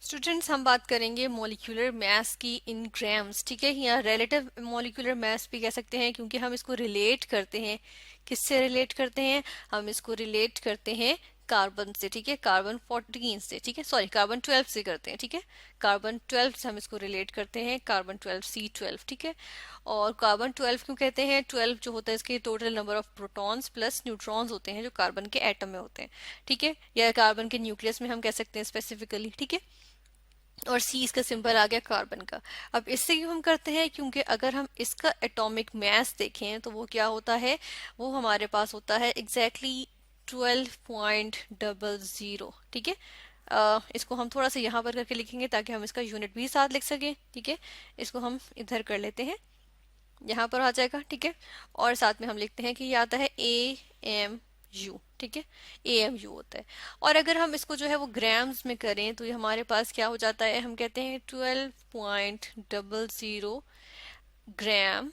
Students, हम बात करेंगे मॉलिक्यूलर मास की इन ग्राम्स। ठीक है, या रिलेटिव मॉलिक्यूलर मास भी कह सकते हैं, क्योंकि हम इसको रिलेट करते हैं। किससे रिलेट करते हैं? हम इसको रिलेट करते हैं कार्बन से। ठीक है, कार्बन 14 से, ठीक है, सॉरी कार्बन 12 से करते हैं। ठीक है, कार्बन 12 से हम इसको रिलेट करते हैं, कार्बन 12 C12। ठीक है, और कार्बन 12 क्यों कहते हैं? 12 जो होता है इसके total number of protons plus neutrons होते हैं जो कार्बन के एटम में होते हैं। ठीक है, या कार्बन के न्यूक्लियस में हम कह सकते हैं स्पेसिफिकली। ठीक है, और सी इसका सिंबल आ गया कार्बन का। अब इससे क्यों हम करते हैं? क्योंकि अगर हम इसका एटॉमिक मास देखें तो वो क्या होता है, वो हमारे पास होता है एग्जैक्टली 12.00। ठीक है, इसको हम थोड़ा सा यहाँ पर करके लिखेंगे ताकि हम इसका यूनिट भी साथ लिख सकें। ठीक है, इसको हम इधर कर लेते हैं, यहाँ पर आ जाएगा। ठीक है, और साथ में हम लिखते हैं कि ये आता है AMU। ठीक है, AMU होता है। और अगर हम इसको जो है वो ग्राम्स में करें तो ये हमारे पास क्या हो जाता है, हम कहते हैं 12.00 ग्राम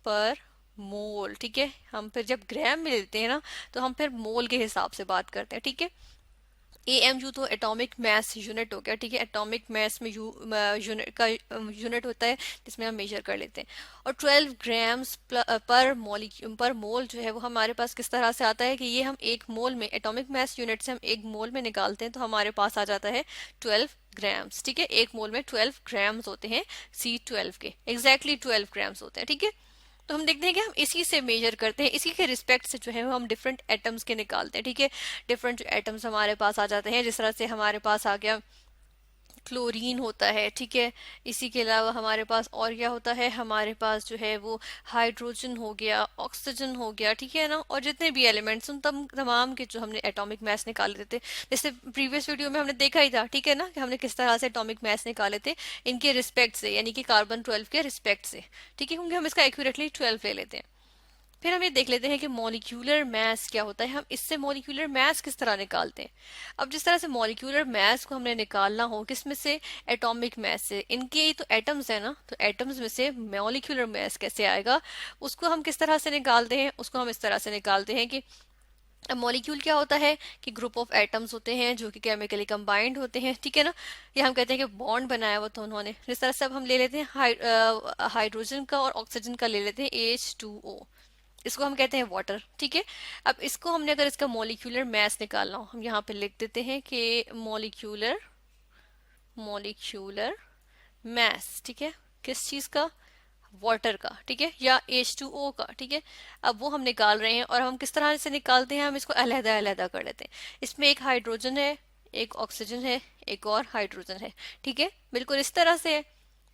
पर मोल। ठीक है, हम फिर जब ग्राम में लेते हैं ना तो हम फिर मोल के हिसाब से बात करते हैं। ठीक है, AMU तो एटॉमिक मास यूनिट हो गया। ठीक है, एटॉमिक मास में यूनिट का यूनिट होता है जिसमें हम मेजर कर लेते हैं। और 12 ग्राम्स पर मोल जो है वो हमारे पास किस तरह से आता है कि ये हम एक मोल में, एटॉमिक मास यूनिट से हम एक मोल में निकालते हैं तो हमारे पास आ जाता है 12 ग्राम्स। ठीक है, एक मोल में 12 ग्राम्स होते हैं C12 के, एग्जैक्टली 12 ग्राम्स होते हैं। ठीक है, तो हम देखते हैं कि हम इसी से मेजर करते हैं, इसी के रिस्पेक्ट से जो है वो हम डिफरेंट एटम्स के निकालते हैं। ठीक है, डिफरेंट एटम्स हमारे पास आ जाते हैं, जिस तरह से हमारे पास आ गया क्लोरीन होता है। ठीक है, इसी के अलावा हमारे पास और क्या होता है, हमारे पास जो है वो हाइड्रोजन हो गया, ऑक्सीजन हो गया। ठीक है ना, और जितने भी एलिमेंट्स उन तमाम के जो हमने एटॉमिक मास निकाले थे, जैसे प्रीवियस वीडियो में हमने देखा ही था। ठीक है ना, कि हमने किस तरह से एटॉमिक मास निकाले थे इनके रिस्पेक्ट से, यानी कि कार्बन 12 के रिस्पेक्ट से। ठीक है, क्योंकि हम इसका एक्यूरेटली 12 ले लेते हैं। फिर हम ये देख लेते हैं कि मॉलिक्यूलर मास क्या होता है, हम इससे मॉलिक्यूलर मास किस तरह निकालते हैं। अब जिस तरह से मॉलिक्यूलर मास को हमने निकालना हो, किस में से? एटॉमिक मास से। इनके तो एटम्स है ना, तो एटम्स में से मॉलिक्यूलर मास कैसे आएगा, उसको हम किस तरह से निकालते हैं? उसको हम इस तरह से निकालते हैं कि अब मॉलिक्यूल क्या होता है कि ग्रुप ऑफ एटम्स होते हैं जो कि केमिकली कंबाइंड होते हैं। ठीक है ना, या हम कहते हैं कि बॉन्ड बनाया हुआ था उन्होंने। जिस तरह से अब हम ले लेते हैं हाइड्रोजन का और ऑक्सीजन का ले लेते हैं H2O, इसको हम कहते हैं वाटर। ठीक है, अब इसको हमने अगर इसका मॉलिक्यूलर मास निकालना हो, हम यहाँ पे लिख देते हैं कि मॉलिक्यूलर मॉलिक्यूलर मास। ठीक है, किस चीज का? वाटर का। ठीक है, या H2O का। ठीक है, अब वो हम निकाल रहे हैं, और हम किस तरह से निकालते हैं, हम इसको अलहदा अलहदा कर लेते हैं। इसमें एक हाइड्रोजन है, एक ऑक्सीजन है, एक और हाइड्रोजन है। ठीक है, बिल्कुल इस तरह से है।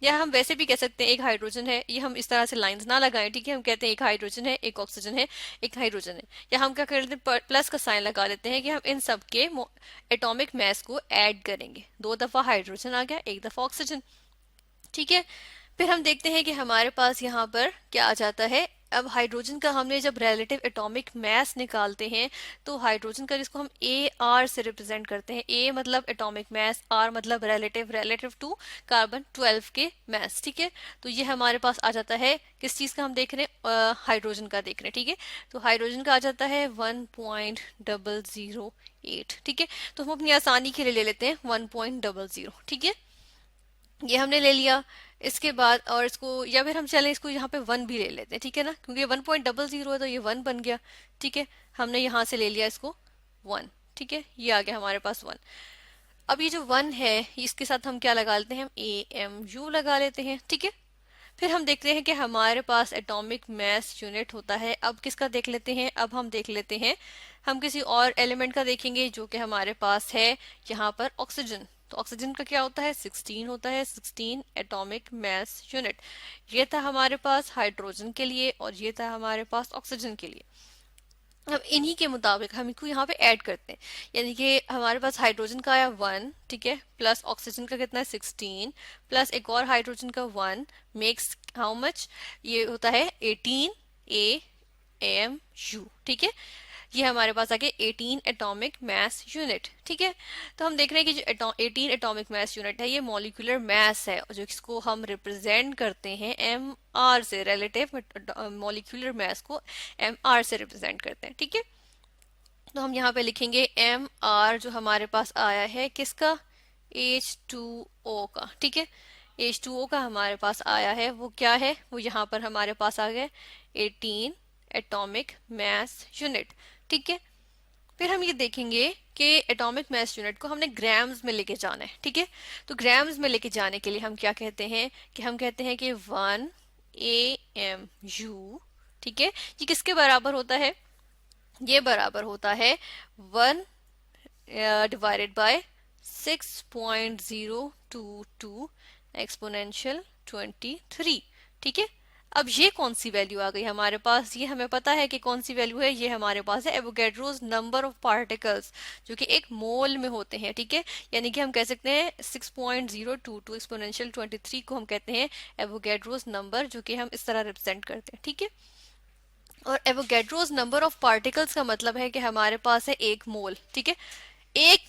या हम वैसे भी कह सकते हैं एक हाइड्रोजन है, ये हम इस तरह से लाइंस ना लगाएं। ठीक है, हम कहते हैं एक हाइड्रोजन है, एक ऑक्सीजन है, एक हाइड्रोजन है। या हम क्या कर लेते हैं, प्लस का साइन लगा लेते हैं कि हम इन सब के एटॉमिक मास को ऐड करेंगे। 2 दफा हाइड्रोजन आ गया, 1 दफा ऑक्सीजन। ठीक है, फिर हम देखते हैं कि हमारे पास यहाँ पर क्या आ जाता है। अब हाइड्रोजन का हमने जब रिलेटिव एटॉमिक मास निकालते हैं तो हाइड्रोजन का, जिसको हम AR से रिप्रेजेंट करते हैं, A मतलब एटॉमिक मास, R मतलब रिलेटिव, रिलेटिव टू कार्बन 12 के मास। ठीक है, तो ये हमारे पास आ जाता है, किस चीज का हम देख रहे हैं? हाइड्रोजन का देख रहे हैं। ठीक है, तो हाइड्रोजन का आ जाता है 1.008। ठीक है, तो हम अपनी आसानी के लिए ले लेते हैं 1.00। ठीक है, ये हमने ले लिया। इसके बाद और इसको, या फिर हम चलें इसको यहाँ पे 1 भी ले लेते हैं। ठीक है ना, क्योंकि 1.00 है तो ये 1 बन गया। ठीक है, हमने यहाँ से ले लिया इसको 1। ठीक है, ये आ गया हमारे पास 1। अब ये जो 1 है इसके साथ हम क्या लगा लेते हैं, हम AMU लगा लेते हैं। ठीक है, फिर हम देखते हैं कि हमारे पास एटॉमिक मास यूनिट होता है। अब किसका देख लेते हैं, अब हम देख लेते हैं, हम किसी और एलिमेंट का देखेंगे जो कि हमारे पास है यहाँ पर ऑक्सीजन। तो ऑक्सीजन का क्या होता है, 16 होता है, 16 एटॉमिक मास यूनिट। ये था हमारे पास हाइड्रोजन के लिए, और ये था हमारे पास ऑक्सीजन के लिए। अब इन्हीं के मुताबिक हम इनको यहाँ पे ऐड करते हैं, यानी कि हमारे पास हाइड्रोजन का आया 1। ठीक है, प्लस ऑक्सीजन का कितना है 16, प्लस एक और हाइड्रोजन का 1 मेक्स हाउ मच, ये होता है 18 AMU। ठीक है, ये हमारे पास आ गए 18 एटॉमिक मास यूनिट। ठीक है, तो हम देख रहे हैं कि जो 18 एटॉमिक मास यूनिट है ये मॉलिक्यूलर मास है, जो इसको हम रिप्रेजेंट करते हैं MR से, रिलेटिव मॉलिक्यूलर मास को MR से रिप्रेजेंट करते हैं। ठीक है, तो हम यहाँ पे लिखेंगे MR जो हमारे पास आया है किसका, H2O का, ठीक है। H2O का हमारे पास आया है, वो क्या है, वो यहाँ पर हमारे पास आ गया 18 एटॉमिक मास यूनिट, ठीक है। फिर हम ये देखेंगे कि एटॉमिक मास यूनिट को हमने ग्राम्स में लेके जाना है, ठीक है। तो ग्राम्स में लेके जाने के लिए हम क्या कहते हैं कि हम कहते हैं कि 1 AMU, ठीक है, ये किसके बराबर होता है, ये बराबर होता है 1 डिवाइडेड बाय 6.022 एक्सपोनेंशियल 23, ठीक है। अब ये कौन सी वैल्यू आ गई हमारे पास, ये हमें पता है कि कौन सी वैल्यू है, ये हमारे पास है एवोगैड्रोस नंबर ऑफ पार्टिकल्स जो कि एक मोल में होते हैं, ठीक है। यानी कि हम कह सकते हैं 6.022 एक्सपोनेंशियल 23 को हम कहते हैं एवोगैड्रोस नंबर, जो कि हम इस तरह रिप्रेजेंट करते हैं, ठीक है। और एवोगैड्रोस नंबर ऑफ पार्टिकल्स का मतलब है कि हमारे पास है एक मोल, ठीक है। एक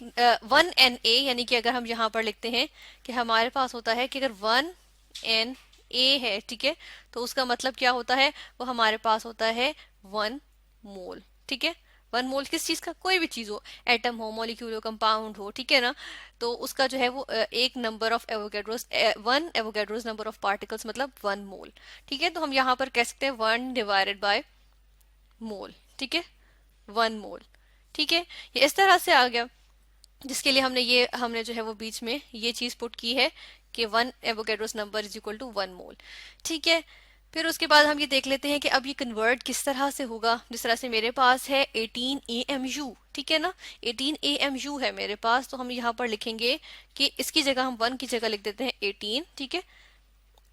1 Na, यानी कि अगर हम यहाँ पर लिखते हैं कि हमारे पास होता है कि अगर 1 Na है, ठीक है, तो उसका मतलब क्या होता है, वो हमारे पास होता है 1 मोल, ठीक है। 1 मोल किस चीज का, कोई भी चीज हो, एटम हो, मॉलिक्यूल हो, कंपाउंड हो, ठीक है ना। तो उसका जो है वो एक number of Avogadro's, 1 Avogadro's number of particles मतलब 1 मोल, ठीक है। तो हम यहाँ पर कह सकते हैं 1 डिवाइडेड बाय मोल, ठीक है, 1 मोल, ठीक है। ये इस तरह से आ गया, जिसके लिए हमने जो है वो बीच में ये चीज पुट की है कि 1 Avogadro's number is equal to 1 mole, ठीक है। फिर उसके बाद हम ये देख लेते हैं कि अब ये कन्वर्ट किस तरह से होगा। जिस तरह से मेरे पास है 18 AMU, ठीक है ना, 18 AMU है मेरे पास, तो हम यहाँ पर लिखेंगे कि इसकी जगह हम 1 की जगह लिख देते हैं 18, ठीक है,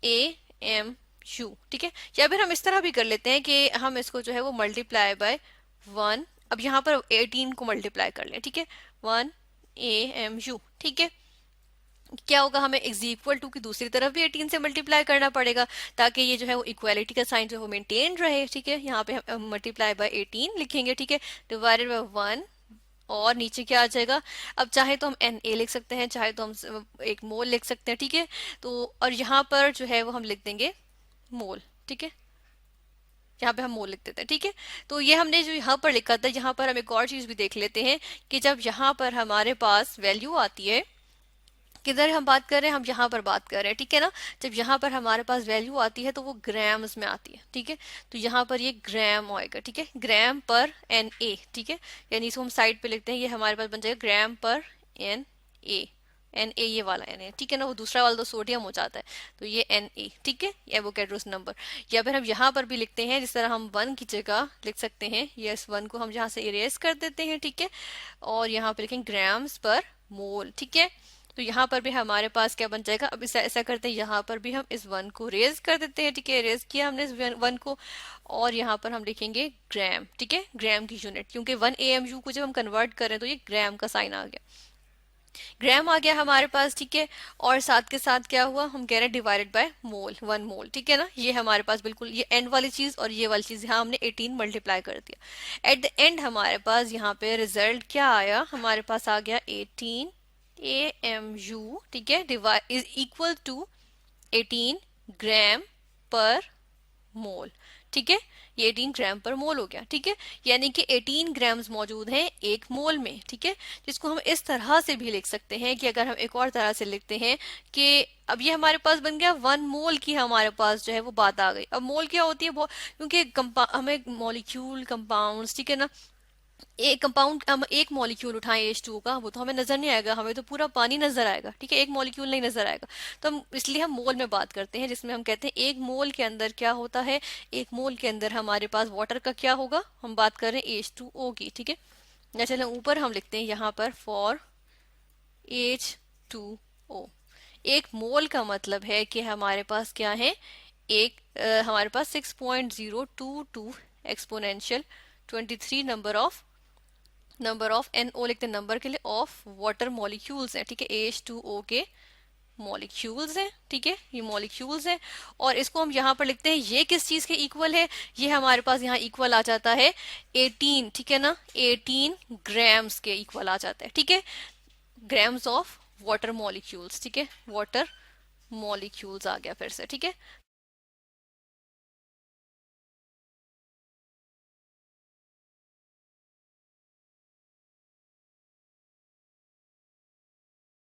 AMU, ठीक है। या फिर हम इस तरह भी कर लेते हैं कि हम इसको जो है वो मल्टीप्लाई बाय 1, अब यहाँ पर 18 को मल्टीप्लाई कर लें, ठीक है, 1 AMU, ठीक है। क्या होगा, हमें इज इक्वल टू की दूसरी तरफ भी 18 से मल्टीप्लाई करना पड़ेगा, ताकि ये जो है वो इक्वालिटी का साइन जो है वो मेंटेन रहे, ठीक है। यहाँ पे हम मल्टीप्लाई बाय 18 लिखेंगे, ठीक है, डिवाइडेड बाय 1, और नीचे क्या आ जाएगा, अब चाहे तो हम Na लिख सकते हैं, चाहे तो हम एक मोल लिख सकते हैं, ठीक है। तो और यहाँ पर जो है वो हम लिख देंगे मोल, ठीक है, यहाँ पे हम मोल लिख देते हैं, ठीक है। तो ये हमने जो यहाँ पर लिखा था, यहाँ पर हम एक और चीज भी देख लेते हैं कि जब यहाँ पर हमारे पास वैल्यू आती है, किधर हम बात कर रहे हैं, हम यहाँ पर बात कर रहे हैं, ठीक है ना। जब यहाँ पर हमारे पास वैल्यू आती है तो वो ग्राम्स में आती है, ठीक है। तो यहाँ पर ये ग्राम आएगा, ठीक है, ग्राम पर Na, ठीक है। यानी इसको हम साइड पे लिखते हैं, ये हमारे पास बन जाएगा ग्राम पर Na, ये वाला Na, ठीक है ना, वो दूसरा वाला तो सोडियम हो जाता है, तो ये Na, ठीक है, ये एवोगैड्रोस नंबर। या फिर हम यहाँ पर भी लिखते हैं, जिस तरह हम 1 की जगह लिख सकते हैं, यस 1 को हम यहाँ से इरेज कर देते हैं, ठीक है, और यहाँ पे लिखेंगे ग्राम्स पर मोल, ठीक है। तो यहाँ पर भी हमारे पास क्या बन जाएगा, अब इसे ऐसा करते हैं, यहाँ पर भी हम इस 1 को रेज कर देते हैं, ठीक है, रेज किया हमने इस 1 को, और यहाँ पर हम लिखेंगे ग्राम, ठीक है, ग्राम की यूनिट, क्योंकि 1 AMU को जब हम कन्वर्ट करें तो ये ग्राम का साइन आ गया, ग्राम आ गया हमारे पास, ठीक है। और साथ के साथ क्या हुआ, हम कह रहे हैं डिवाइडेड बाय मोल, 1 मोल, ठीक है ना। ये हमारे पास बिल्कुल ये एंड वाली चीज और ये वाली चीज, यहाँ हमने 18 मल्टीप्लाई कर दिया। एट द एंड हमारे पास यहाँ पे रिजल्ट क्या आया, हमारे पास आ गया 18 AMU, ठीक है, डिवाइड इज इक्वल टू 18 ग्राम पर मोल, ठीक है, ये 18 ग्राम पर मोल हो गया, ठीक है। यानी कि 18 ग्राम्स मौजूद हैं एक मोल में, ठीक है। जिसको हम इस तरह से भी लिख सकते हैं कि अगर हम एक और तरह से लिखते हैं कि अब ये हमारे पास बन गया 1 मोल की, हमारे पास जो है वो बात आ गई। अब मोल क्या होती है, क्योंकि हमें मॉलिक्यूल कंपाउंड्स, ठीक है ना, एक कंपाउंड हम एक मॉलिक्यूल उठाएं H2O का, वो तो हमें नजर नहीं आएगा, हमें तो पूरा पानी नजर आएगा, ठीक है, एक मॉलिक्यूल नहीं नजर आएगा। तो हम इसलिए हम मोल में बात करते हैं, जिसमें हम कहते हैं एक मोल के अंदर क्या होता है, एक मोल के अंदर हमारे पास वाटर का क्या होगा, हम बात कर रहे हैं H2O की, ठीक है। या चलो ऊपर हम लिखते हैं यहाँ पर फॉर H2O, एक मोल का मतलब है कि हमारे पास क्या है, हमारे पास 6.022 एक्सपोनेंशियल 23 नंबर ऑफ NO लिखते हैं नंबर के लिए, ऑफ वाटर मॉलिक्यूल्स है, ठीक है, H2O के मॉलिक्यूल्स हैं, ठीक है, ये मॉलिक्यूल्स हैं। और इसको हम यहाँ पर लिखते हैं, ये किस चीज के इक्वल है, ये हमारे पास यहाँ इक्वल आ जाता है 18, ठीक है ना, 18 ग्राम्स के इक्वल आ जाता है, ठीक है, ग्राम्स ऑफ वाटर मॉलिक्यूल्स, ठीक है, वाटर मॉलिक्यूल्स आ गया फिर से, ठीक है।